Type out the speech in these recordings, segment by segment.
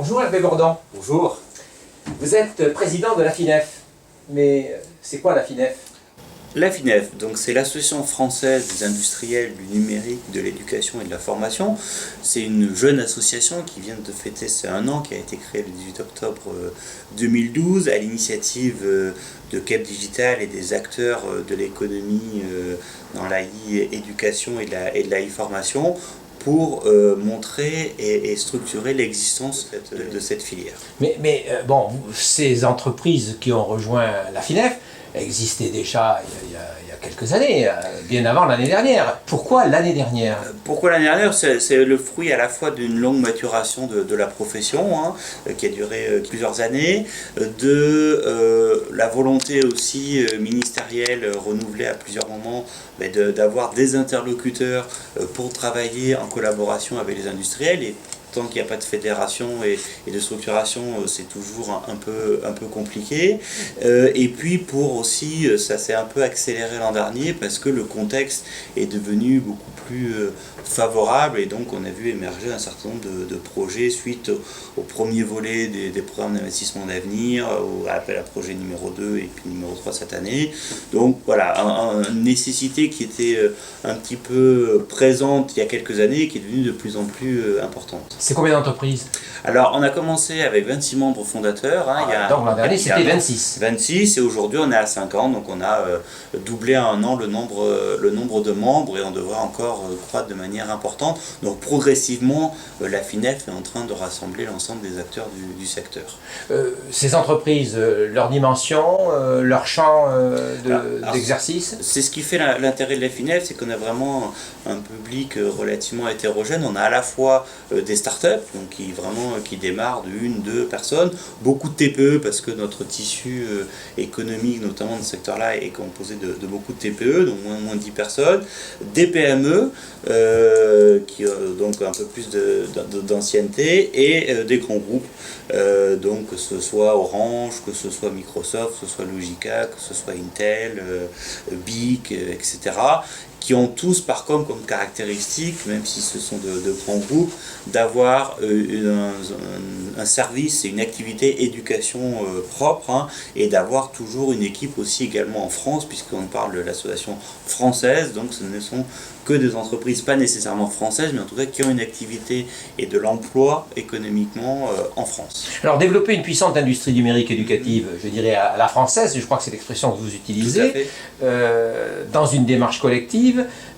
Bonjour Hervé Bourdon. Bonjour. Vous êtes président de la FINEF. Mais c'est quoi la FINEF? La FINEF, donc c'est l'Association française des industriels du numérique, de l'éducation et de la formation. C'est une jeune association qui vient de fêter ses 1 an, qui a été créée le 18 octobre 2012 à l'initiative de Cap Digital et des acteurs de l'économie dans la e-éducation et de la e-formation pour montrer et structurer l'existence de cette filière. Mais bon, ces entreprises qui ont rejoint la FINEF existaient déjà il y a quelques années, bien avant l'année dernière. Pourquoi l'année dernière? Pourquoi l'année dernière? C'est le fruit à la fois d'une longue maturation de la profession, qui a duré plusieurs années, de la volonté aussi ministérielle renouvelée à plusieurs moments d'avoir des interlocuteurs pour travailler en collaboration avec les industriels. Et tant qu'il n'y a pas de fédération et de structuration, c'est toujours un peu compliqué. Et puis pour aussi, ça s'est un peu accéléré l'an dernier parce que le contexte est devenu beaucoup plus favorable et donc on a vu émerger un certain nombre de projets suite au premier volet des programmes d'investissement d'avenir, à l'appel à projet numéro 2 et puis numéro 3 cette année. Donc voilà, une nécessité qui était un petit peu présente il y a quelques années et qui est devenue de plus en plus importante. C'est combien d'entreprises? Alors, on a commencé avec 26 membres fondateurs. Donc l'an dernier, c'était 26. 26, et aujourd'hui, on est à 50. Donc, on a doublé en 1 an le nombre de membres et on devrait encore croître de manière importante. Donc, progressivement, la FINEF est en train de rassembler l'ensemble des acteurs du secteur. Ces entreprises, leur dimension, leur champ d'exercice? C'est ce qui fait l'intérêt de la FINEF, c'est qu'on a vraiment un public relativement hétérogène. On a à la fois des startups, donc qui démarrent de 1-2 personnes, beaucoup de TPE parce que notre tissu économique, notamment dans ce secteur-là, est composé de beaucoup de TPE, donc moins de 10 personnes, des PME qui ont donc un peu plus d'ancienneté et des grands groupes, donc que ce soit Orange, que ce soit Microsoft, que ce soit Logica, que ce soit Intel, BIC, etc., qui ont tous par contre comme caractéristique, même si ce sont de grands groupes, d'avoir un service et une activité éducation propre, et d'avoir toujours une équipe aussi également en France, puisqu'on parle de l'association française, donc ce ne sont que des entreprises pas nécessairement françaises, mais en tout cas qui ont une activité et de l'emploi économiquement en France. Alors développer une puissante industrie numérique éducative, je dirais à la française, je crois que c'est l'expression que vous utilisez, dans une démarche collective,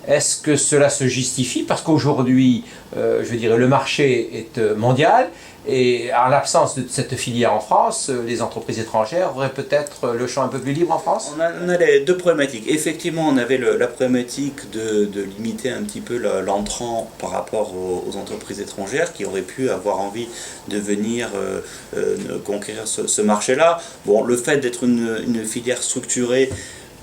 est-ce que cela se justifie? Parce qu'aujourd'hui, je dirais, le marché est mondial et en l'absence de cette filière en France, les entreprises étrangères auraient peut-être le champ un peu plus libre en France? On a les deux problématiques. Effectivement, on avait la problématique de limiter un petit peu l'entrant par rapport aux entreprises étrangères qui auraient pu avoir envie de venir conquérir ce marché-là. Bon, le fait d'être une filière structurée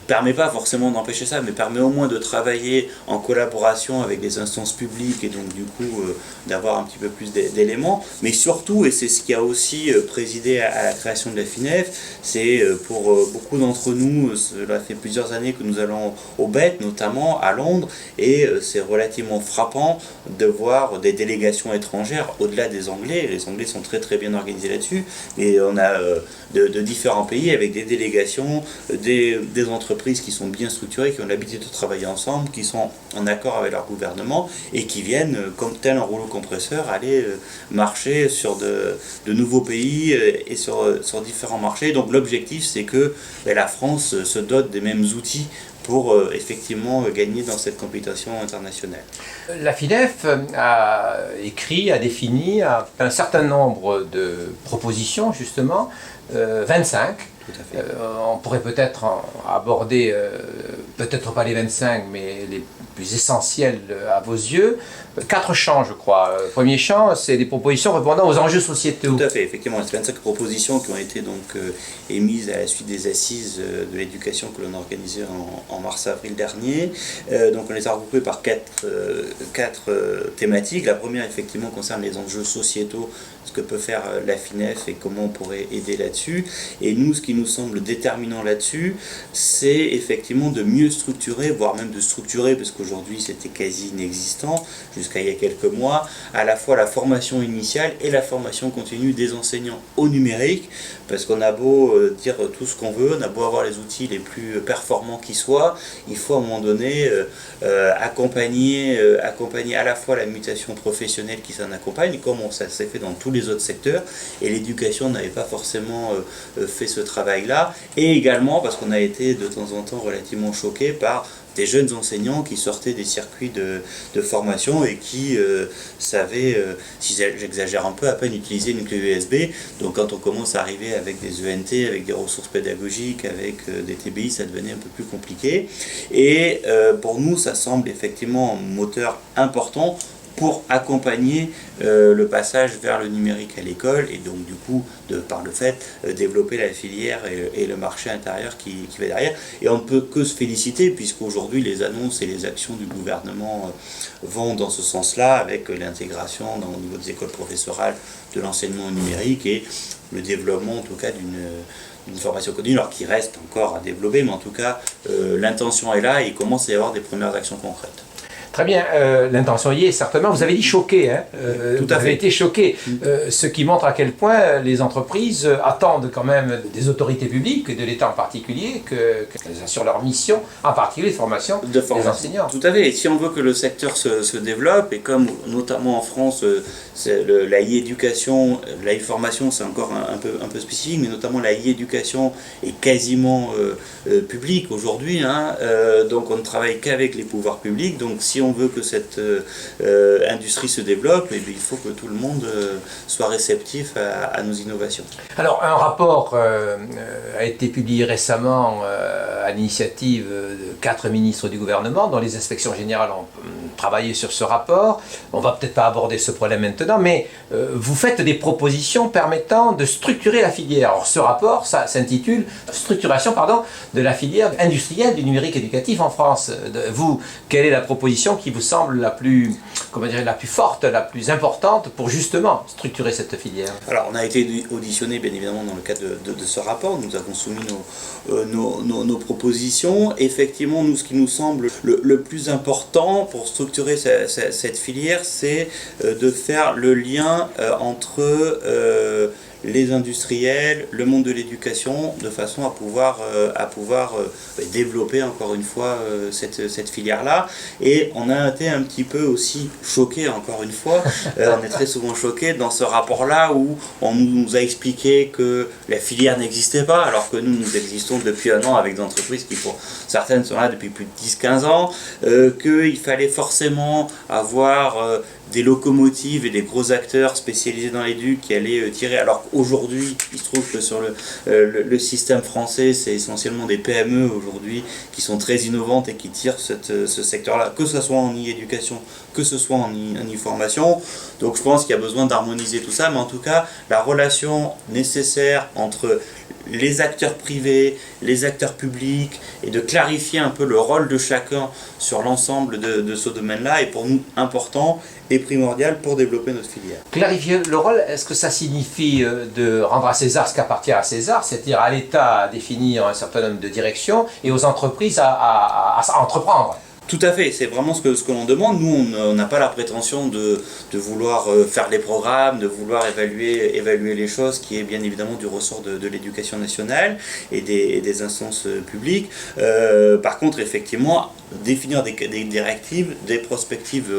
permet pas forcément d'empêcher ça, mais permet au moins de travailler en collaboration avec les instances publiques et donc du coup d'avoir un petit peu plus d'éléments. Mais surtout, et c'est ce qui a aussi présidé à la création de la FINEF, c'est pour beaucoup d'entre nous, cela fait plusieurs années que nous allons au BET, notamment à Londres, et c'est relativement frappant de voir des délégations étrangères au-delà des Anglais. Les Anglais sont très très bien organisés là-dessus, mais on a de différents pays avec des délégations, des entreprises qui sont bien structurées, qui ont l'habitude de travailler ensemble, qui sont en accord avec leur gouvernement et qui viennent, comme tel un rouleau compresseur, aller marcher sur de nouveaux pays et sur différents marchés. Donc l'objectif, c'est que la France se dote des mêmes outils pour effectivement gagner dans cette compétition internationale. La FINEF a écrit, a défini un certain nombre de propositions, justement, 25. Tout à fait. On pourrait peut-être aborder, peut-être pas les 25, mais les plus essentiels à vos yeux. 4 champs, je crois. Premier champ, c'est des propositions répondant aux enjeux sociétaux. Tout à fait, effectivement. C'est 25 propositions qui ont été donc émises à la suite des assises de l'éducation que l'on a organisées en mars-avril dernier. Donc on les a regroupées par 4 thématiques. La première, effectivement, concerne les enjeux sociétaux ce que peut faire la FINEF et comment on pourrait aider là-dessus. Et nous, ce qui nous semble déterminant là-dessus, c'est effectivement de mieux structurer, voire même de structurer, parce qu'aujourd'hui c'était quasi inexistant, jusqu'à il y a quelques mois, à la fois la formation initiale et la formation continue des enseignants au numérique, parce qu'on a beau dire tout ce qu'on veut, on a beau avoir les outils les plus performants qui soient, il faut à un moment donné accompagner à la fois la mutation professionnelle qui s'en accompagne, comme ça s'est fait dans tous les autres secteurs, et l'éducation n'avait pas forcément fait ce travail-là, et également parce qu'on a été de temps en temps relativement choqués par des jeunes enseignants qui sortaient des circuits de formation et qui savaient, si j'exagère un peu, à peine utiliser une clé USB. Donc quand on commence à arriver avec des ENT, avec des ressources pédagogiques, avec des TBI, ça devenait un peu plus compliqué. Et pour nous, ça semble effectivement un moteur important pour accompagner le passage vers le numérique à l'école et donc du coup, par le fait, développer la filière et le marché intérieur qui va derrière. Et on ne peut que se féliciter puisqu'aujourd'hui les annonces et les actions du gouvernement vont dans ce sens-là avec l'intégration au niveau des écoles professorales de l'enseignement numérique et le développement en tout cas d'une formation continue, alors qui reste encore à développer, mais en tout cas l'intention est là et il commence à y avoir des premières actions concrètes. Très bien, l'intention y est certainement. Vous avez dit choqué, hein, Tout à fait. Vous avez été choqué, ce qui montre à quel point les entreprises attendent quand même des autorités publiques, de l'État en particulier, qu'elles assurent leur mission, en particulier de formation des enseignants. Tout à fait, et si on veut que le secteur se développe, et comme notamment en France, la e-éducation, la e-formation c'est encore un peu spécifique, mais notamment la e-éducation est quasiment publique aujourd'hui, hein, donc on ne travaille qu'avec les pouvoirs publics, donc si on veut que cette industrie se développe, et il faut que tout le monde soit réceptif à nos innovations. Alors, un rapport a été publié récemment à l'initiative de 4 ministres du gouvernement, dont les inspections générales ont travaillé sur ce rapport. On ne va peut-être pas aborder ce problème maintenant, mais vous faites des propositions permettant de structurer la filière. Alors, ce rapport, ça s'intitule « Structuration de la filière industrielle du numérique éducatif en France ». Vous, quelle est la proposition qui vous semble la plus forte, la plus importante pour justement structurer cette filière? Alors, on a été auditionné bien évidemment dans le cadre de ce rapport, nous avons soumis nos propositions. Effectivement, nous, ce qui nous semble le plus important pour structurer cette filière, c'est de faire le lien entre les industriels, le monde de l'éducation, de façon à pouvoir développer encore une fois cette filière-là. Et on a été un petit peu aussi choqués, encore une fois, on est très souvent choqués dans ce rapport-là où on nous a expliqué que la filière n'existait pas, alors que nous existons depuis un an avec des entreprises qui, pour certaines, sont là depuis plus de 10-15 ans, qu'il fallait forcément avoir des locomotives et des gros acteurs spécialisés dans l'éduc qui allaient tirer, alors qu'aujourd'hui il se trouve que sur le système français c'est essentiellement des PME aujourd'hui qui sont très innovantes et qui tirent ce secteur-là, que ce soit en e-éducation, que ce soit en e-formation. Donc je pense qu'il y a besoin d'harmoniser tout ça, mais en tout cas la relation nécessaire entre les acteurs privés, les acteurs publics, et de clarifier un peu le rôle de chacun sur l'ensemble de ce domaine-là est pour nous important et primordial pour développer notre filière. Clarifier le rôle, est-ce que ça signifie de rendre à César ce qui appartient à César, c'est-à-dire à l'État à définir un certain nombre de directions et aux entreprises à entreprendre? Tout à fait, c'est vraiment ce que l'on demande. Nous, on n'a pas la prétention de vouloir faire les programmes, de vouloir évaluer les choses, qui est bien évidemment du ressort de l'éducation nationale et des instances publiques. Par contre, effectivement, définir des directives, des prospectives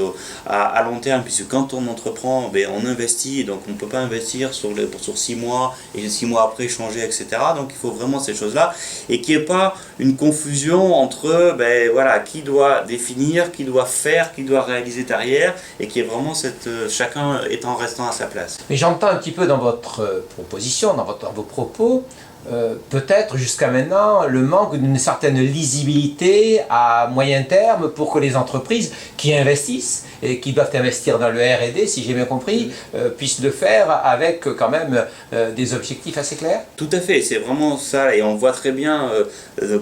à long terme, puisque quand on entreprend, on investit, donc on ne peut pas investir sur 6 mois et 6 mois après changer, etc. Donc il faut vraiment ces choses-là, et qu'il n'y ait pas une confusion entre qui doit définir, qui doit faire, qui doit réaliser derrière, et qui est vraiment chacun restant à sa place. Mais j'entends un petit peu dans votre proposition, dans vos propos, peut-être jusqu'à maintenant le manque d'une certaine lisibilité à moyen terme pour que les entreprises qui investissent et qui doivent investir dans le R&D, si j'ai bien compris, puissent le faire avec quand même des objectifs assez clairs. Tout à fait, c'est vraiment ça, et on voit très bien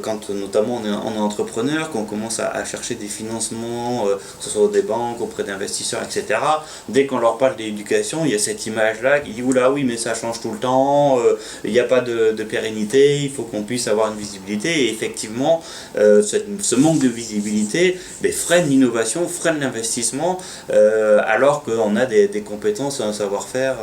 quand notamment on est entrepreneur, qu'on commence à chercher des financements, que ce soit des banques, auprès d'investisseurs, etc. Dès qu'on leur parle d'éducation, il y a cette image-là qui dit « Oula oui, mais ça change tout le temps, il n'y a pas de pérennité, il faut qu'on puisse avoir une visibilité ». Et effectivement, ce manque de visibilité freine l'innovation, freine l'investissement, alors qu'on a des compétences, un savoir-faire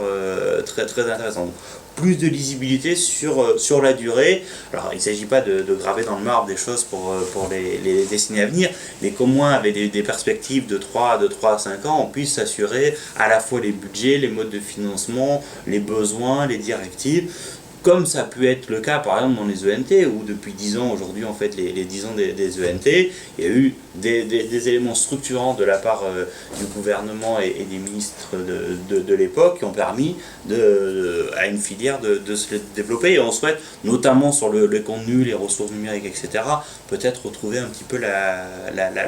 très, très intéressant. Plus de lisibilité sur la durée. Alors il ne s'agit pas de graver dans le marbre des choses pour les décennies à venir, mais qu'au moins avec des perspectives de 3 à 5 ans, on puisse s'assurer à la fois les budgets, les modes de financement, les besoins, les directives, comme ça peut être le cas par exemple dans les ENT, où depuis 10 ans, aujourd'hui on fait les 10 ans des ENT, il y a eu des éléments structurants de la part du gouvernement et des ministres de l'époque qui ont permis à une filière de se développer, et on souhaite, notamment sur le contenu, les ressources numériques, etc., peut-être retrouver un petit peu la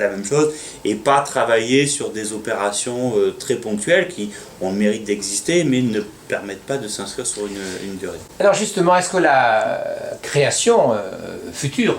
même chose, et pas travailler sur des opérations très ponctuelles qui ont le mérite d'exister, mais ne permettent pas de s'inscrire sur une durée. Alors justement, est-ce que la création future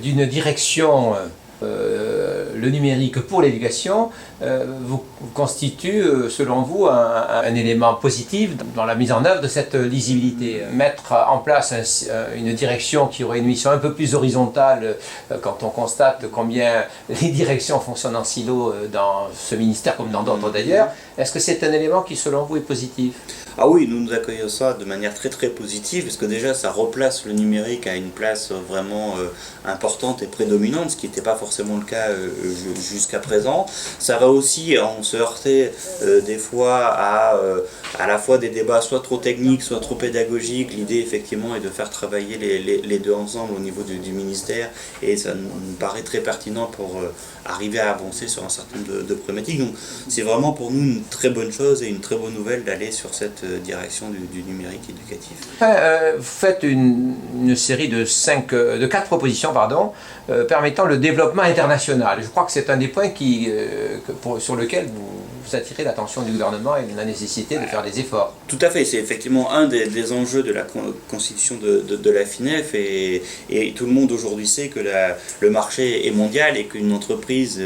d'une direction le numérique pour l'éducation vous constitue, selon vous, un élément positif dans la mise en œuvre de cette lisibilité? Mettre en place une direction qui aurait une mission un peu plus horizontale, quand on constate combien les directions fonctionnent en silo dans ce ministère comme dans d'autres d'ailleurs, est-ce que c'est un élément qui, selon vous, est positif? Ah oui, nous accueillons ça de manière très très positive, parce que déjà ça replace le numérique à une place vraiment importante et prédominante, ce qui n'était pas forcément le cas jusqu'à présent. Ça va aussi, on se heurtait des fois à la fois des débats soit trop techniques, soit trop pédagogiques. L'idée effectivement est de faire travailler les deux ensemble au niveau du ministère, et ça nous paraît très pertinent pour arriver à avancer sur un certain nombre de problématiques. Donc c'est vraiment pour nous une très bonne chose et une très bonne nouvelle d'aller sur cette direction du numérique éducatif. Vous faites une série de 4 propositions permettant le développement international. Je crois que c'est un des points sur lequel vous attirez l'attention du gouvernement et la nécessité de faire des efforts. Tout à fait, c'est effectivement un des enjeux de la constitution de la FINEF, et tout le monde aujourd'hui sait que le marché est mondial et qu'une entreprise,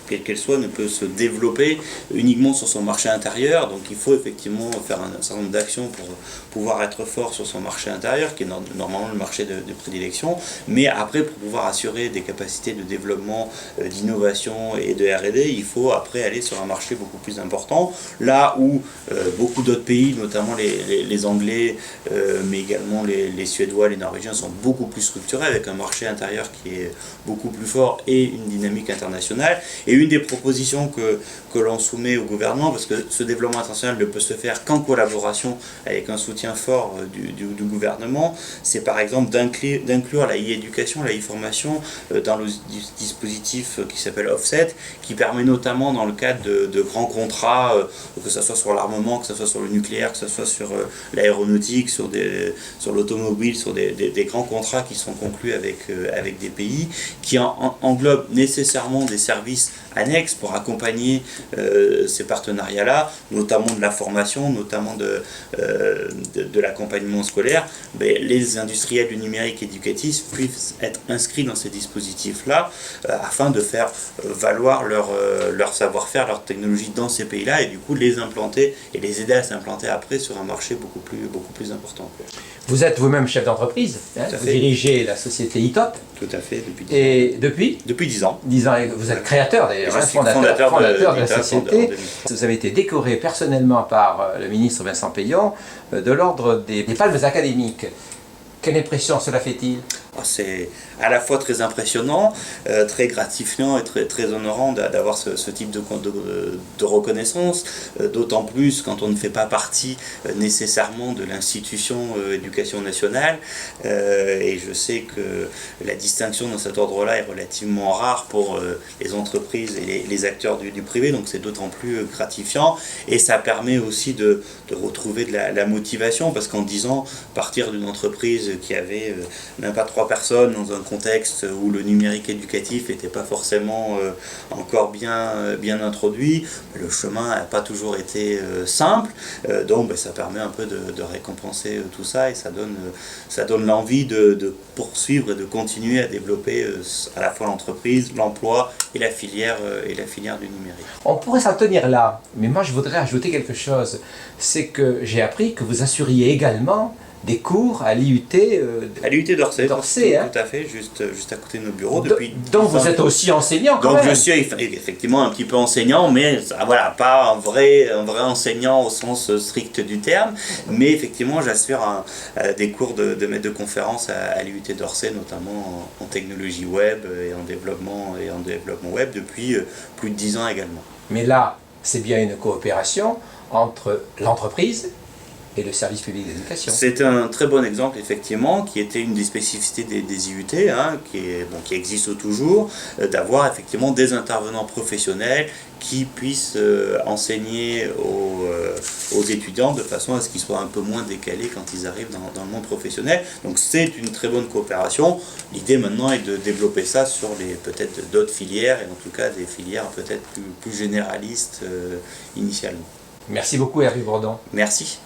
quelle qu'elle soit, ne peut se développer uniquement sur son marché intérieur. Donc il faut effectivement faire un certain nombre d'actions pour pouvoir être fort sur son marché intérieur, qui est normalement le marché de prédilection, mais après pour pouvoir assurer des capacités de développement, d'innovation et de R&D, il faut après aller sur un marché beaucoup plus important, là où beaucoup d'autres pays, notamment les Anglais, mais également les Suédois, les Norvégiens, sont beaucoup plus structurés, avec un marché intérieur qui est beaucoup plus fort et une dynamique internationale. Et une des propositions que l'on soumet au gouvernement, parce que ce développement international ne peut se faire qu'en collaboration avec un soutien fort du gouvernement, c'est par exemple d'inclure la e-éducation, la e-formation dans le dispositif qui s'appelle Offset, qui permet notamment dans le cadre de grands contrats, que ce soit sur l'armement, que ce soit sur le nucléaire, que ce soit sur l'aéronautique, sur l'automobile, sur des grands contrats qui sont conclus avec des pays, qui englobent nécessairement des services annexes pour accompagner ces partenariats-là, notamment de la formation, notamment de l'accompagnement scolaire. Les industriels du numérique éducatif puissent être inscrits dans ces dispositifs-là afin de faire valoir leur savoir-faire, leur technologie dans ces pays-là, et du coup les implanter et les aider à s'implanter après sur un marché beaucoup plus important. Vous êtes vous-même chef d'entreprise, vous dirigez la société ITOP. Tout à fait, depuis 10 ans. Et depuis 10 ans. 10 ans, et vous êtes créateur d'ailleurs, fondateur de la société. Vous avez été décoré personnellement par le ministre Vincent Peillon de l'ordre des palmes académiques. Quelle impression cela fait-il? C'est à la fois très impressionnant, très gratifiant et très honorant d'avoir ce type de reconnaissance, d'autant plus quand on ne fait pas partie nécessairement de l'institution éducation nationale. Et je sais que la distinction dans cet ordre-là est relativement rare pour les entreprises et les acteurs du privé, donc c'est d'autant plus gratifiant. Et ça permet aussi de retrouver de la motivation, parce qu'en 10 ans, partir d'une entreprise qui avait même pas 3 personnes dans un contexte où le numérique éducatif n'était pas forcément encore bien introduit, le chemin n'a pas toujours été simple, donc ça permet un peu de récompenser tout ça, et ça donne l'envie de poursuivre et de continuer à développer à la fois l'entreprise, l'emploi et la filière du numérique. On pourrait s'en tenir là, mais moi je voudrais ajouter quelque chose, c'est que j'ai appris que vous assuriez également des cours à l'IUT à l'IUT d'Orsay, tout à fait, juste à côté de nos bureaux. Donc vous êtes aussi enseignant quand même. Donc je suis effectivement un petit peu enseignant, mais voilà, pas un vrai enseignant au sens strict du terme, mais effectivement j'assure des cours de maître de conférence à l'IUT d'Orsay, notamment en technologie web et en développement web depuis plus de 10 ans également. Mais là, c'est bien une coopération entre l'entreprise et le service public d'éducation. C'est un très bon exemple, effectivement, qui était une des spécificités des IUT, qui existe toujours, d'avoir effectivement des intervenants professionnels qui puissent enseigner aux étudiants de façon à ce qu'ils soient un peu moins décalés quand ils arrivent dans le monde professionnel. Donc c'est une très bonne coopération. L'idée maintenant est de développer ça sur peut-être d'autres filières, et en tout cas des filières peut-être plus généralistes initialement. Merci beaucoup Hervé Bourdon. Merci.